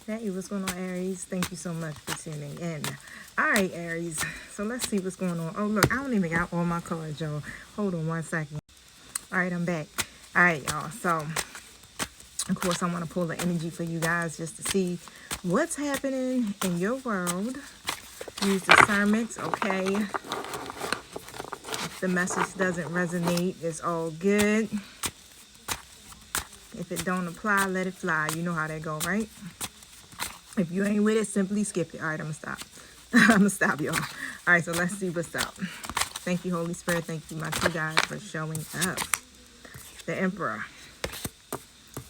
Hey, what's going on, Aries? Thank you so much for tuning in. All right, Aries. So let's see what's going on. Oh, look, I don't even got all my cards, y'all. Hold on one second. All right, I'm back. All right, y'all. So, of course, I want to pull the energy for you guys just to see what's happening in your world. Use discernment, okay? If the message doesn't resonate, it's all good. If it don't apply, let it fly. You know how that go, right? If you ain't with it, simply skip it. All right, I'm going to stop. I'm going to stop, y'all. All right, so let's see what's up. Thank you, Holy Spirit. Thank you, my two guys, for showing up. The Emperor.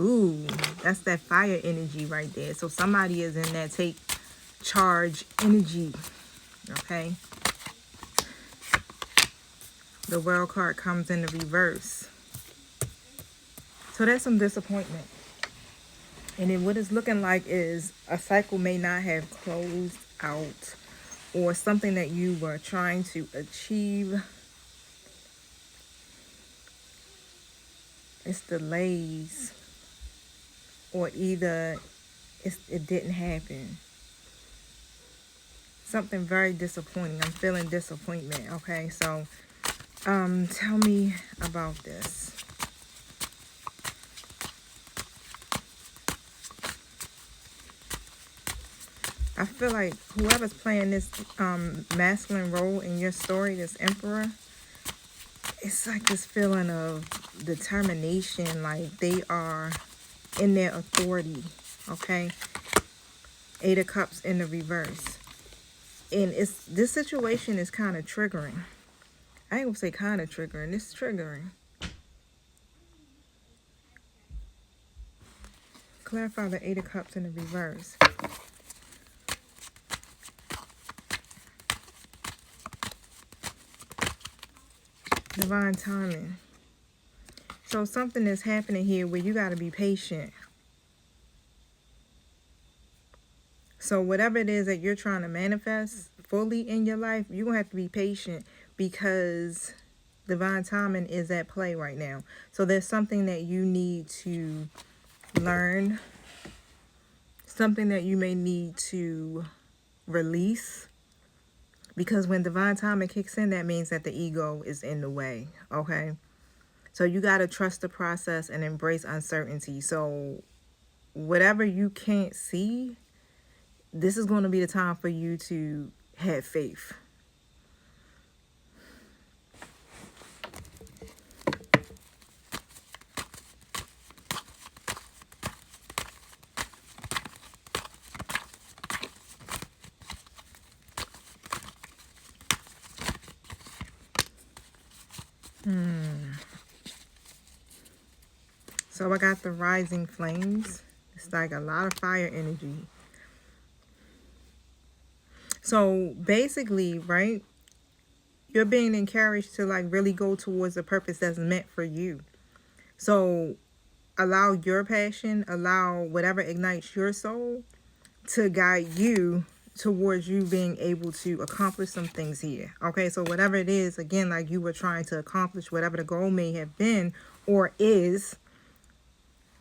Ooh, that's that fire energy right there. So somebody is in that take charge energy. Okay. The World card comes in the reverse. So that's some disappointment. And then what it's looking like is a cycle may not have closed out, or something that you were trying to achieve. It's delays, or either it didn't happen. Something very disappointing. I'm feeling disappointment. Okay, so tell me about this. I feel like whoever's playing this masculine role in your story, this Emperor, it's like this feeling of determination, like they are in their authority, okay? Eight of Cups in the reverse. And this situation is kind of triggering. I ain't gonna say kind of triggering, it's triggering. Clarify the Eight of Cups in the reverse. Divine timing. So something is happening here where you got to be patient. So whatever it is that you're trying to manifest fully in your life, you're going to have to be patient, because divine timing is at play right now. So there's something that you need to learn, something that you may need to release. Because when divine timing kicks in, that means that the ego is in the way, okay? So you got to trust the process and embrace uncertainty. So whatever you can't see, this is going to be the time for you to have faith. So I got the rising flames. It's like a lot of fire energy. So basically, right, you're being encouraged to like really go towards a purpose that's meant for you. So allow your passion, allow whatever ignites your soul to guide you towards you being able to accomplish some things here. Okay, so whatever it is, again, like you were trying to accomplish, whatever the goal may have been or is,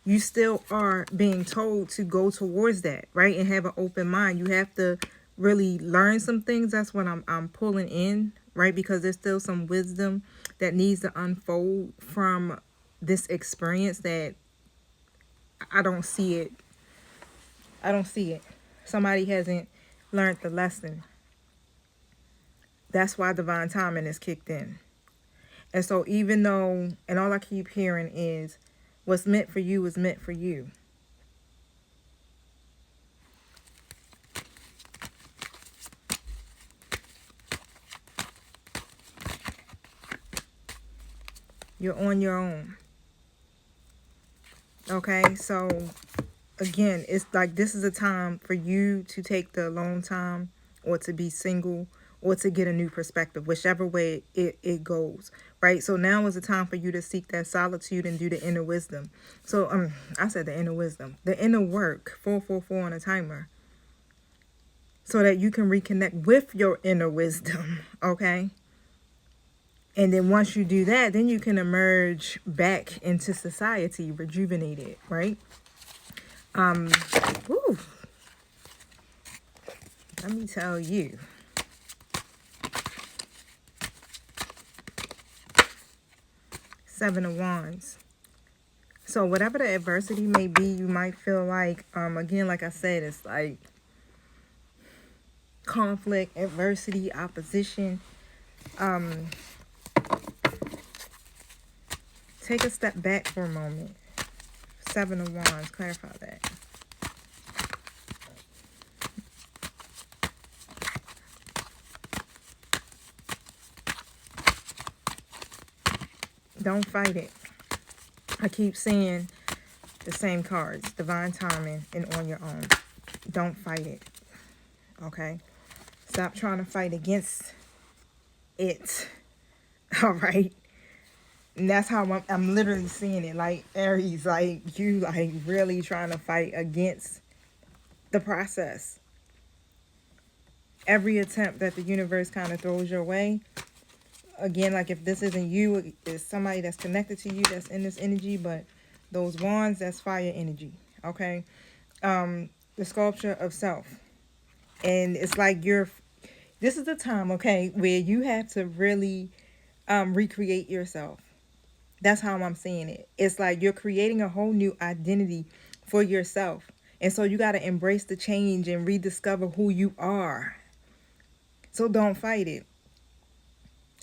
you still are being told to go towards that, right? And have an open mind. You have to really learn some things. That's what I'm pulling in, right? Because there's still some wisdom that needs to unfold from this experience that I don't see it. I don't see it. Somebody hasn't learned the lesson. That's why divine timing is kicked in. And so even though, and all I keep hearing is, what's meant for you is meant for you. You're on your own. Okay, so again, it's like this is a time for you to take the alone time, or to be single, or to get a new perspective, whichever way it goes, right? So now is the time for you to seek that solitude and do the inner wisdom. So I said the inner wisdom, the inner work, 444 on a timer, so that you can reconnect with your inner wisdom, okay? And then once you do that, then you can emerge back into society rejuvenated, right? Woo. let me tell you. Seven of Wands. So whatever the adversity may be, you might feel like, again, like I said, it's like conflict, adversity, opposition. Take a step back for a moment. Seven of Wands, clarify that. Don't fight it. I keep seeing the same cards, divine timing and on your own. Don't fight it, okay? Stop trying to fight against it, all right? And that's how I'm literally seeing it, like Aries, like you like really trying to fight against the process. Every attempt that the universe kind of throws your way, again, like if this isn't you, it's somebody that's connected to you that's in this energy, but those wands, that's fire energy, okay? The sculpture of self. And it's like this is the time, okay, where you have to really recreate yourself. That's how I'm seeing it. It's like you're creating a whole new identity for yourself. And so you got to embrace the change and rediscover who you are. So don't fight it.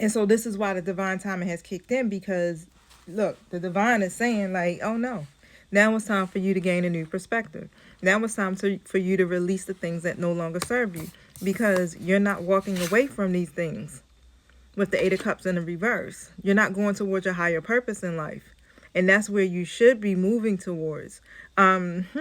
And so this is why the divine timing has kicked in, because look, the divine is saying like, oh no, now it's time for you to gain a new perspective. Now it's time for you to release the things that no longer serve you, because you're not walking away from these things with the Eight of Cups in the reverse. You're not going towards your higher purpose in life. And that's where you should be moving towards. Yep.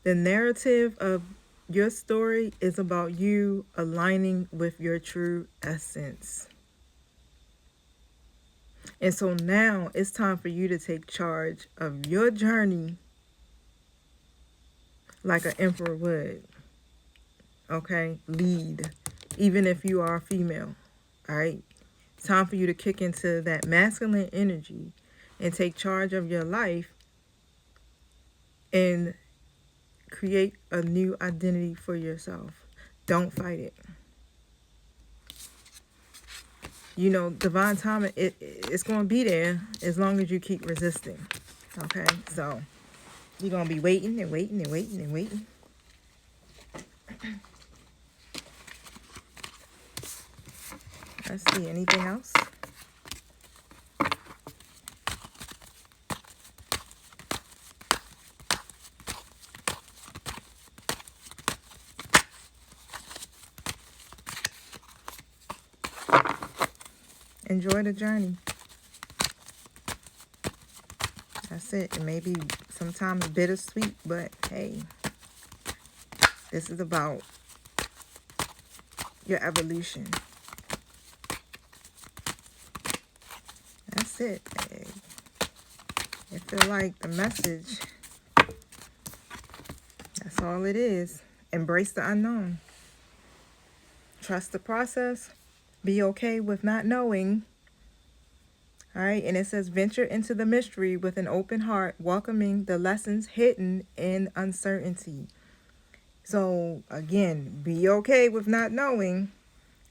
The narrative of your story is about you aligning with your true essence. And so now it's time for you to take charge of your journey like an emperor would. Okay? Lead. Even if you are a female. Alright? It's time for you to kick into that masculine energy and take charge of your life and create a new identity for yourself. Don't fight it. You know, divine timing, it's going to be there as long as you keep resisting. Okay? So, you're going to be waiting and waiting and waiting and waiting. Let's see, anything else? Enjoy the journey. That's it. It may be sometimes bittersweet, but hey, this is about your evolution. That's it. Hey, I feel like the message, that's all it is. Embrace the unknown. Trust the process. Be okay with not knowing. All right, and it says venture into the mystery with an open heart, welcoming the lessons hidden in uncertainty. So again, be okay with not knowing.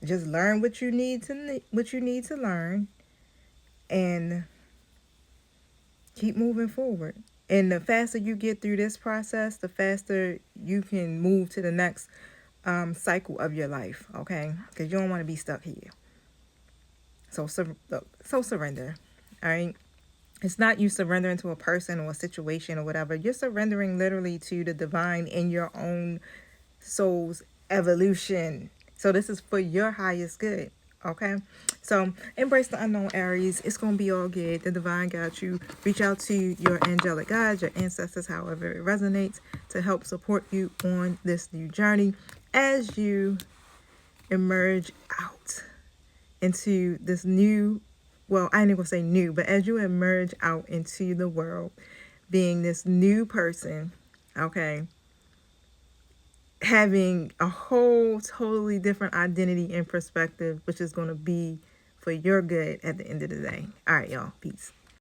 Just learn what you need to learn, and keep moving forward. And the faster you get through this process, the faster you can move to the next cycle of your life. Okay, because you don't want to be stuck here. So surrender, all right? It's not you surrendering to a person or a situation or whatever. You're surrendering literally to the divine in your own soul's evolution. So this is for your highest good, okay? So embrace the unknown, Aries. It's going to be all good. The divine got you. Reach out to your angelic guides, your ancestors, however it resonates, to help support you on this new journey as you emerge out into this new, well, I ain't gonna say new, but as you emerge out into the world, being this new person, okay, having a whole totally different identity and perspective, which is going to be for your good at the end of the day. All right, y'all. Peace.